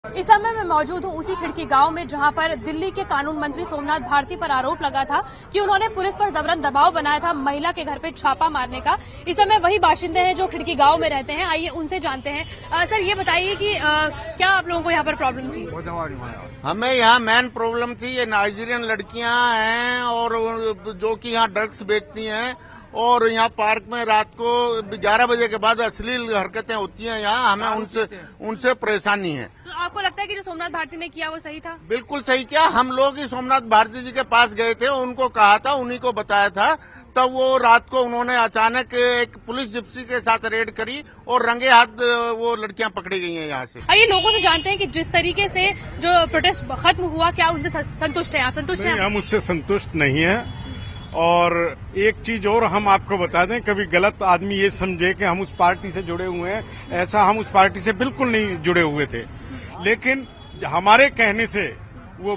इस समय मैं मौजूद हूं उसी खिड़की गांव में जहां पर दिल्ली के कानून मंत्री सोमनाथ भारती पर आरोप लगा था कि उन्होंने पुलिस पर जबरन दबाव बनाया था महिला के घर पे छापा मारने का। इस समय वही बाशिंदे हैं जो खिड़की गांव में रहते हैं, आइए उनसे जानते हैं। सर ये बताइए कि क्या आप लोगों को यहाँ पर प्रॉब्लम थी? हमें यहाँ मेन प्रॉब्लम थी, ये नाइजीरियन लड़कियां हैं और जो कि यहाँ ड्रग्स बेचती हैं और यहाँ पार्क में रात को 11 बजे के बाद अश्लील हरकतें होती हैं। यहाँ हमें उनसे परेशानी है। तो आपको लगता है कि जो सोमनाथ भारती ने किया वो सही था? बिल्कुल सही किया। हम लोग ही सोमनाथ भारती जी के पास गए थे, उनको कहा था, उन्हीं को बताया था। तब वो रात को उन्होंने अचानक एक पुलिस जिप्सी के साथ रेड करी और रंगे हाथ वो लड़कियां पकड़ी गई हैं यहाँ से। आइए लोगों से जानते हैं कि जिस तरीके से जो प्रोटेस्ट खत्म हुआ, क्या उनसे संतुष्ट हैं आप? संतुष्ट हैं? हम उससे संतुष्ट नहीं है। और एक चीज और हम आपको बता दें, कभी गलत आदमी ये समझे कि हम उस पार्टी से जुड़े हुए हैं, ऐसा हम उस पार्टी से बिल्कुल नहीं जुड़े हुए थे। लेकिन हमारे कहने से वो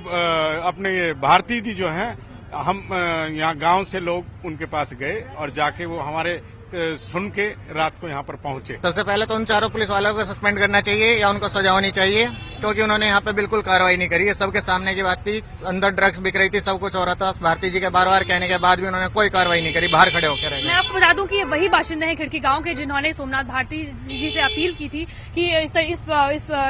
अपने भारती जी जो हैं, हम यहाँ गांव से लोग उनके पास गए और जाके वो हमारे सुन के रात को यहाँ पर पहुंचे। सबसे पहले तो उन चारों पुलिस वालों को सस्पेंड करना चाहिए या उनको सजा होनी चाहिए, क्योंकि उन्होंने यहाँ पे बिल्कुल कार्रवाई नहीं करी है। सबके सामने की बात थी, अंदर ड्रग्स बिक रही थी, सब कुछ हो रहा था। भारती जी के बार बार कहने के बाद भी उन्होंने कोई कार्रवाई नहीं करी, बाहर खड़े होकर रहे। मैं आपको बता दूं कि ये वही बाशिंदे हैं खिड़की गांव के जिन्होंने सोमनाथ भारती जी से अपील की थी कि इस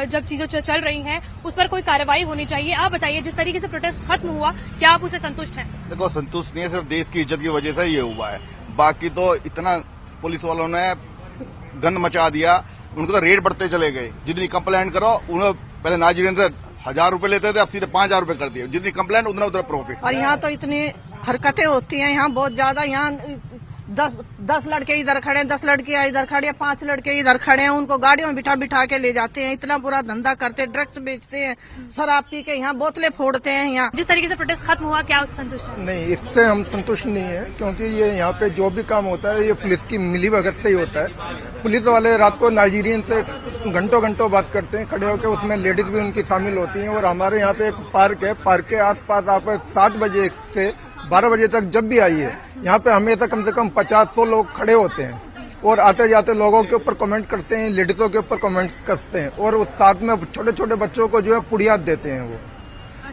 जब चीजें चल रही हैं उस पर कोई कार्रवाई होनी चाहिए। आप बताइए, जिस तरीके से प्रोटेस्ट खत्म हुआ, क्या आप उससे संतुष्ट हैं? देखो, संतुष्ट नहीं है, सिर्फ देश की इज्जत की वजह से ये हुआ है। बाकी तो इतना पुलिस वालों ने गंद मचा दिया, उनको तो रेट बढ़ते चले गए। जितनी कंप्लेंट करो, उन्हें पहले नाइजीरियन से 1000 रुपए लेते थे, अब सीधे 5000 रुपए कर दिए। जितनी कंप्लेंट उतना उधर प्रॉफिट। और यहाँ तो इतनी हरकतें होती हैं, यहाँ बहुत ज्यादा। यहाँ 10 लड़के इधर खड़े हैं, 10 लड़कियां इधर खड़े हैं, 5 लड़के इधर खड़े हैं, उनको गाड़ियों में बिठा बिठा के ले जाते हैं। इतना बुरा धंधा करते हैं, ड्रग्स बेचते हैं, शराब पी के यहाँ बोतलें फोड़ते हैं। यहाँ जिस तरीके से प्रोटेस्ट खत्म हुआ, क्या उससे संतुष्ट है? नहीं, इससे हम संतुष्ट नहीं है, क्योंकि ये यहाँ पे जो भी काम होता है ये पुलिस की मिलीभगत से ही होता है। पुलिस वाले रात को नाइजीरियन से घंटों घंटों बात करते हैं खड़े होकर, उसमें लेडीज भी उनकी शामिल होती हैं। और हमारे यहाँ पे एक पार्क है, पार्क के आसपास आप 7 बजे से 12 बजे तक जब भी आइए, यहाँ पे हमेशा कम से कम 50-100 लोग खड़े होते हैं और आते जाते लोगों के ऊपर कमेंट करते हैं, लेडीजों के ऊपर कमेंट करते हैं। और उस साथ में छोटे छोटे बच्चों को जो है पुड़ियात देते हैं, वो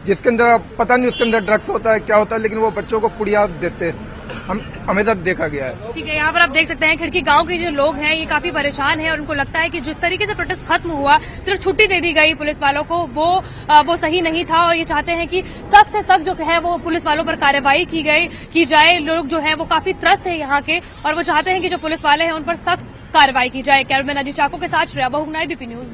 जिसके अंदर पता नहीं उसके अंदर ड्रग्स होता है क्या होता है, लेकिन वो बच्चों को पुड़ियात देते हैं। हमेशा देखा गया है। ठीक है, यहाँ पर आप देख सकते हैं खिड़की गांव के जो लोग हैं ये काफी परेशान हैं और उनको लगता है कि जिस तरीके से प्रोटेस्ट खत्म हुआ, सिर्फ छुट्टी दे दी गई पुलिस वालों को, वो सही नहीं था। और ये चाहते हैं कि सख्त से सख्त जो है वो पुलिस वालों पर कार्रवाई की जाए। लोग जो है वो काफी त्रस्त है यहाँ के और वो चाहते हैं कि जो पुलिस वाले हैं उन पर सख्त कार्रवाई की जाए। कैमरामैन अजीत चाको के साथ श्रेया बहुगुणा, एबीपी न्यूज।